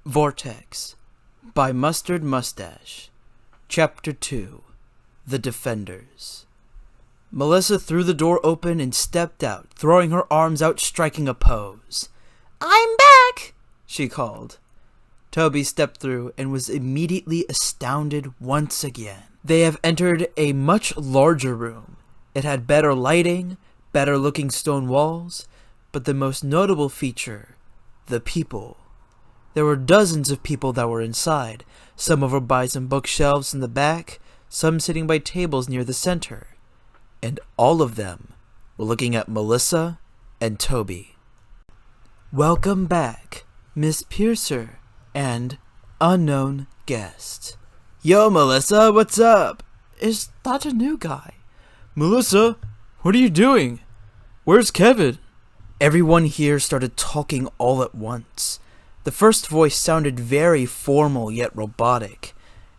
Vortex by Mustard Mustache. Chapter 2. The Defenders. Melissa threw the door open and stepped out, throwing her arms out, striking a pose. "I'm back!" she called. Toby stepped through and was immediately astounded once again. They have entered a much larger room. It had better lighting, better looking stone walls, but the most notable feature, the people. There were dozens of people that were inside, some over by some bookshelves in the back, some sitting by tables near the center, and all of them were looking at Melissa and Toby. "Welcome back, Miss Piercer and unknown guest." "Yo, Melissa, what's up?" "Is that a new guy?" "Melissa, what are you doing? Where's Kevin?" Everyone here started talking all at once. The first voice sounded very formal yet robotic.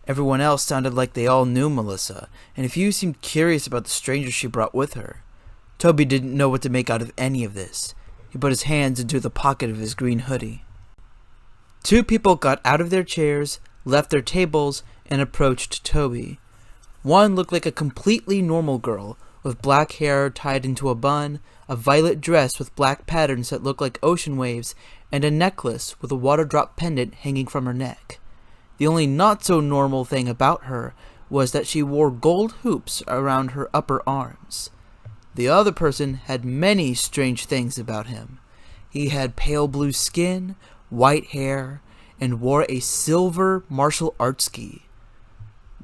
Everyone else sounded like they all knew Melissa, and a few seemed curious about the stranger she brought with her. Toby didn't know what to make out of any of this. He put his hands into the pocket of his green hoodie. Two people got out of their chairs, left their tables, and approached Toby. One looked like a completely normal girl, with black hair tied into a bun, a violet dress with black patterns that looked like ocean waves, and a necklace with a water drop pendant hanging from her neck. The only not-so-normal thing about her was that she wore gold hoops around her upper arms. The other person had many strange things about him. He had pale blue skin, white hair, and wore a silver martial arts gi.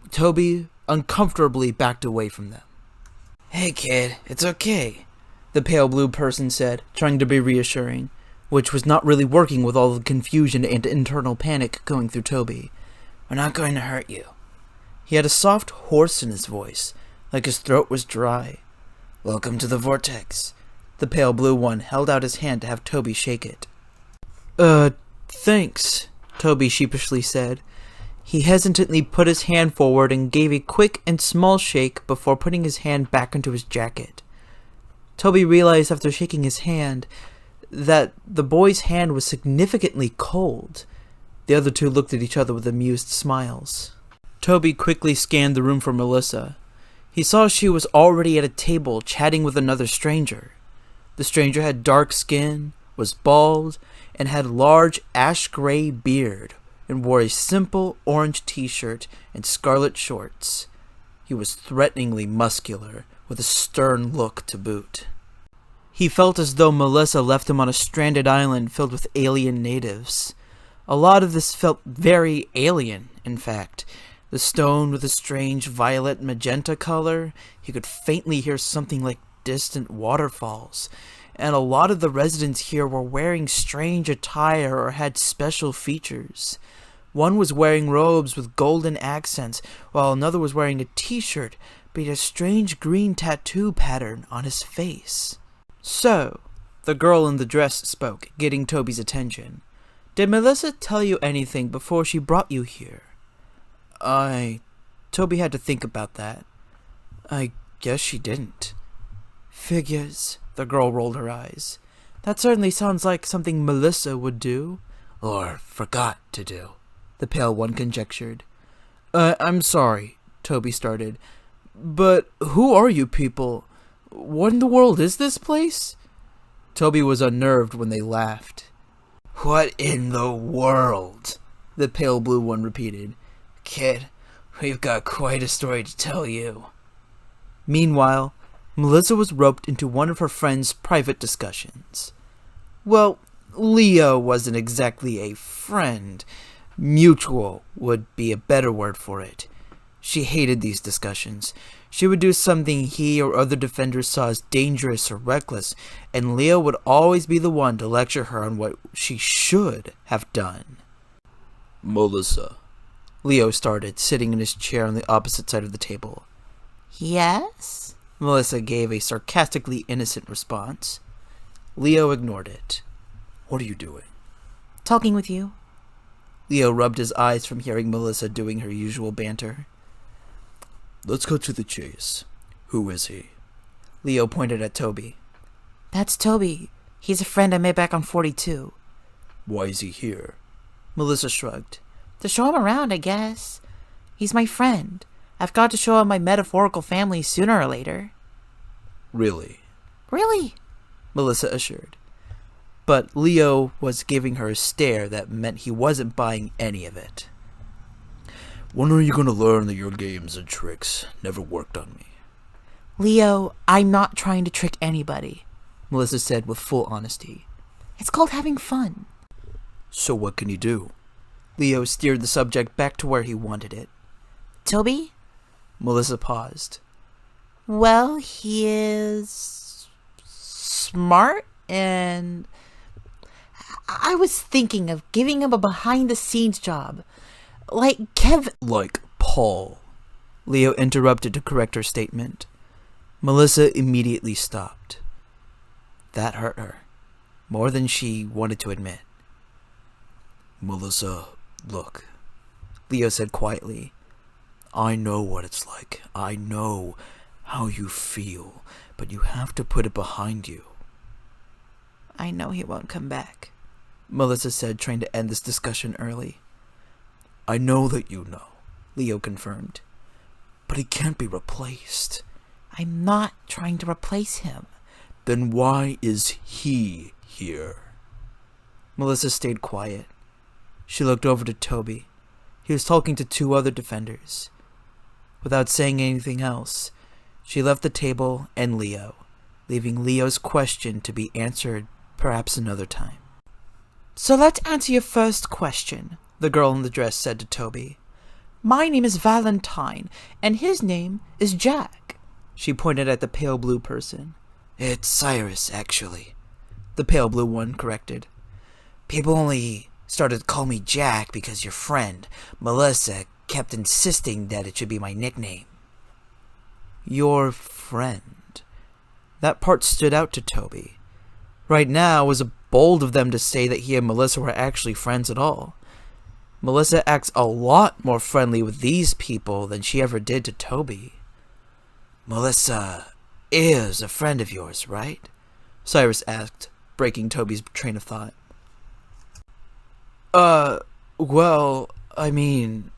Toby uncomfortably backed away from them. "Hey kid, it's okay," the pale blue person said, trying to be reassuring, which was not really working with all the confusion and internal panic going through Toby. "We're not going to hurt you." He had a soft hoarse in his voice, like his throat was dry. "Welcome to the Vortex." The pale blue one held out his hand to have Toby shake it. Thanks," Toby sheepishly said. He hesitantly put his hand forward and gave a quick and small shake before putting his hand back into his jacket. Toby realized after shaking his hand that the boy's hand was significantly cold. The other two looked at each other with amused smiles. Toby quickly scanned the room for Melissa. He saw she was already at a table chatting with another stranger. The stranger had dark skin, was bald, and had large ash-gray beard, and wore a simple orange t-shirt and scarlet shorts. He was threateningly muscular, with a stern look to boot. He felt as though Melissa left him on a stranded island filled with alien natives. A lot of this felt very alien, in fact. The stone with a strange violet magenta color, he could faintly hear something like distant waterfalls, and a lot of the residents here were wearing strange attire or had special features. One was wearing robes with golden accents, while another was wearing a t-shirt but had a strange green tattoo pattern on his face. "So," the girl in the dress spoke, getting Toby's attention. "Did Melissa tell you anything before she brought you here?" Toby had to think about that. "I guess she didn't." "Figures," the girl rolled her eyes. "That certainly sounds like something Melissa would do." "Or forgot to do," the pale one conjectured. I'm sorry," Toby started. "But who are you people? What in the world is this place?" Toby was unnerved when they laughed. "What in the world?" the pale blue one repeated. "Kid, we've got quite a story to tell you." Meanwhile, Melissa was roped into one of her friend's private discussions. Well, Leo wasn't exactly a friend. Mutual would be a better word for it. She hated these discussions. She would do something he or other defenders saw as dangerous or reckless, and Leo would always be the one to lecture her on what she should have done. "Melissa," Leo started, sitting in his chair on the opposite side of the table. "Yes?" Melissa gave a sarcastically innocent response. Leo ignored it. "What are you doing?" "Talking with you." Leo rubbed his eyes from hearing Melissa doing her usual banter. "Let's go to the chase. Who is he?" Leo pointed at Toby. "That's Toby. He's a friend I made back on 42. "Why is he here?" Melissa shrugged. To show him around, I guess. He's my friend. I've got to show him my metaphorical family sooner or later. Really? Really? Melissa assured. But Leo was giving her a stare that meant he wasn't buying any of it. When are you going to learn that your games and tricks never worked on me? Leo, I'm not trying to trick anybody. Melissa said with full honesty. It's called having fun. So what can you do? Leo steered the subject back to where he wanted it. Toby? Melissa paused. Well, he is smart, and I was thinking of giving him a behind-the-scenes job. Like Like Paul. Leo interrupted to correct her statement. Melissa immediately stopped. That hurt her, more than she wanted to admit. Melissa, look, Leo said quietly. I know what it's like. I know how you feel, but you have to put it behind you. I know he won't come back, Melissa said, trying to end this discussion early. I know that you know, Leo confirmed. but he can't be replaced. I'm not trying to replace him. Then why is he here? Melissa stayed quiet. She looked over to Toby. He was talking to two other defenders. Without saying anything else, she left the table and Leo, leaving Leo's question to be answered perhaps another time. So let's answer your first question, the girl in the dress said to Toby. My name is Valentine, and his name is Jack. She pointed at the pale blue person. It's Cyrus, actually, The pale blue one corrected. people only started to call me Jack because your friend, Melissa, kept insisting that it should be my nickname. Your friend. That part stood out to Toby. Right now, it was bold of them to say that he and Melissa were actually friends at all. Melissa acts a lot more friendly with these people than she ever did to Toby. Melissa is a friend of yours, right? Cyrus asked, breaking Toby's train of thought. Well, I mean,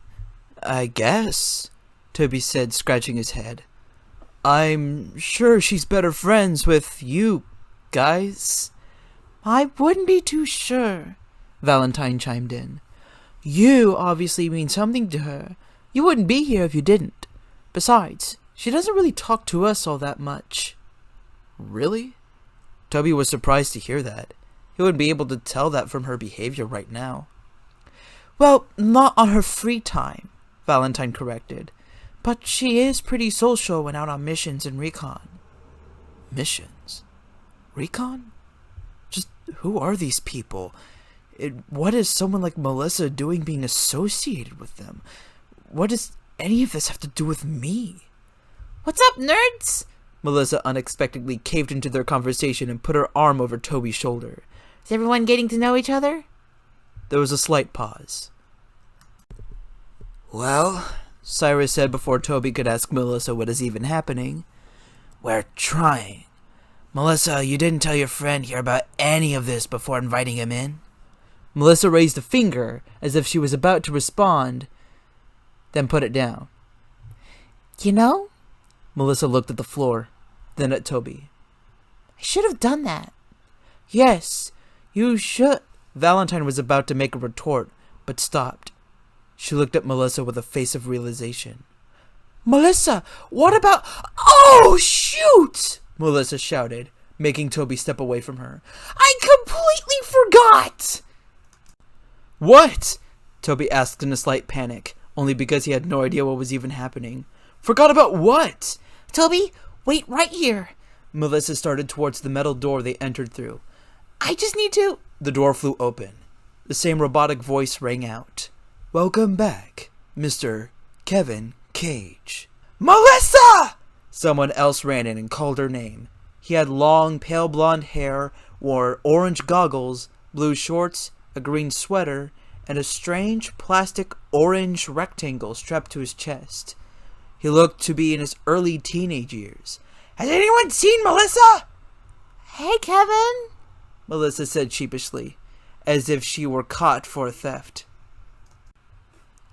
I guess, Toby said, scratching his head. I'm sure she's better friends with you guys. I wouldn't be too sure, Valentine chimed in. You obviously mean something to her. You wouldn't be here if you didn't. Besides, she doesn't really talk to us all that much. Really? Toby was surprised to hear that. He wouldn't be able to tell that from her behavior right now. Well, not on her free time, Valentine corrected. But she is pretty social when out on missions and recon. Missions? Recon? Just who are these people? What is someone like Melissa doing being associated with them? What does any of this have to do with me? What's up, nerds? Melissa unexpectedly caved into their conversation and put her arm over Toby's shoulder. Is everyone getting to know each other? There was a slight pause. Well, Cyrus said before Toby could ask Melissa what is even happening. we're trying. Melissa, you didn't tell your friend here about any of this before inviting him in? Melissa raised a finger as if she was about to respond, then put it down. You know, Melissa looked at the floor, then at Toby. I should have done that. Yes, you should. Valentine was about to make a retort, but stopped. She looked at Melissa with a face of realization. Melissa, what about... Oh, shoot! Melissa shouted, making Toby step away from her. I completely forgot! What? Toby asked in a slight panic, only because he had no idea what was even happening. Forgot about what? Toby, wait right here. Melissa started towards the metal door they entered through. I just need to... The door flew open. The same robotic voice rang out. Welcome back, Mr. Kevin Cage. Melissa! Someone else ran in and called her name. He had long, pale blonde hair, wore orange goggles, blue shorts, a green sweater, and a strange plastic orange rectangle strapped to his chest. He looked to be in his early teenage years. Has anyone seen Melissa? Hey, Kevin. Melissa said sheepishly, as if she were caught for a theft.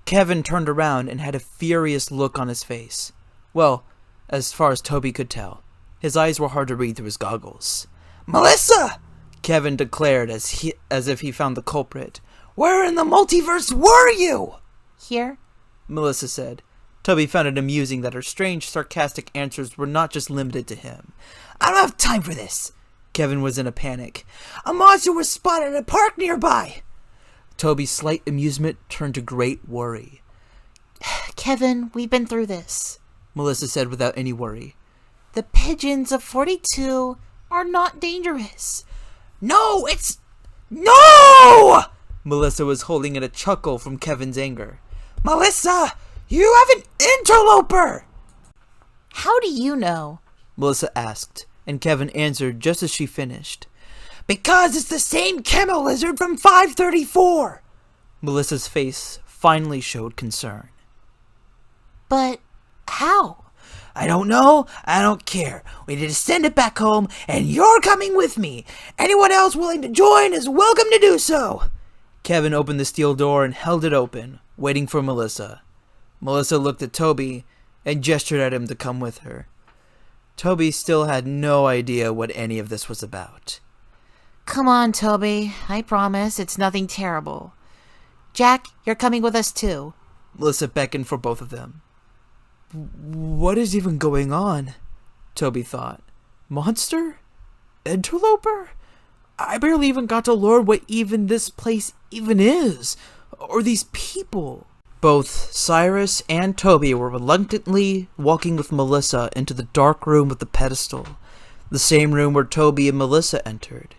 Kevin turned around and had a furious look on his face. Well, as far as Toby could tell. His eyes were hard to read through his goggles. Melissa! Kevin declared as if he found the culprit. Where in the multiverse were you? Here? Melissa said. Toby found it amusing that her strange, sarcastic answers were not just limited to him. I don't have time for this. Kevin was in a panic. A monster was spotted at a park nearby. Toby's slight amusement turned to great worry. Kevin, we've been through this. Melissa said without any worry. The pigeons of 42 are not dangerous. No, it's... No! Melissa was holding in a chuckle from Kevin's anger. Melissa, you have an interloper! How do you know? Melissa asked, and Kevin answered just as she finished. Because it's the same chemo lizard from 534! Melissa's face finally showed concern. But how? I don't know. I don't care. We need to send it back home, and you're coming with me. Anyone else willing to join is welcome to do so. Kevin opened the steel door and held it open, waiting for Melissa. Melissa looked at Toby and gestured at him to come with her. Toby still had no idea what any of this was about. Come on, Toby. I promise it's nothing terrible. Jack, you're coming with us too. Melissa beckoned for both of them. What is even going on? Toby thought. Monster? Interloper? I barely even got to learn what even this place even is, or these people. Both Cyrus and Toby were reluctantly walking with Melissa into the dark room with the pedestal, the same room where Toby and Melissa entered.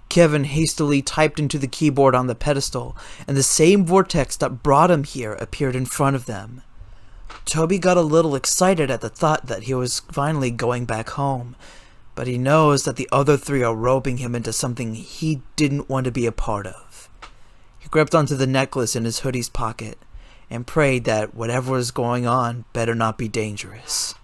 Kevin hastily typed into the keyboard on the pedestal, and the same vortex that brought him here appeared in front of them. Toby got a little excited at the thought that he was finally going back home, but he knows that the other three are roping him into something he didn't want to be a part of. He gripped onto the necklace in his hoodie's pocket and prayed that whatever was going on better not be dangerous.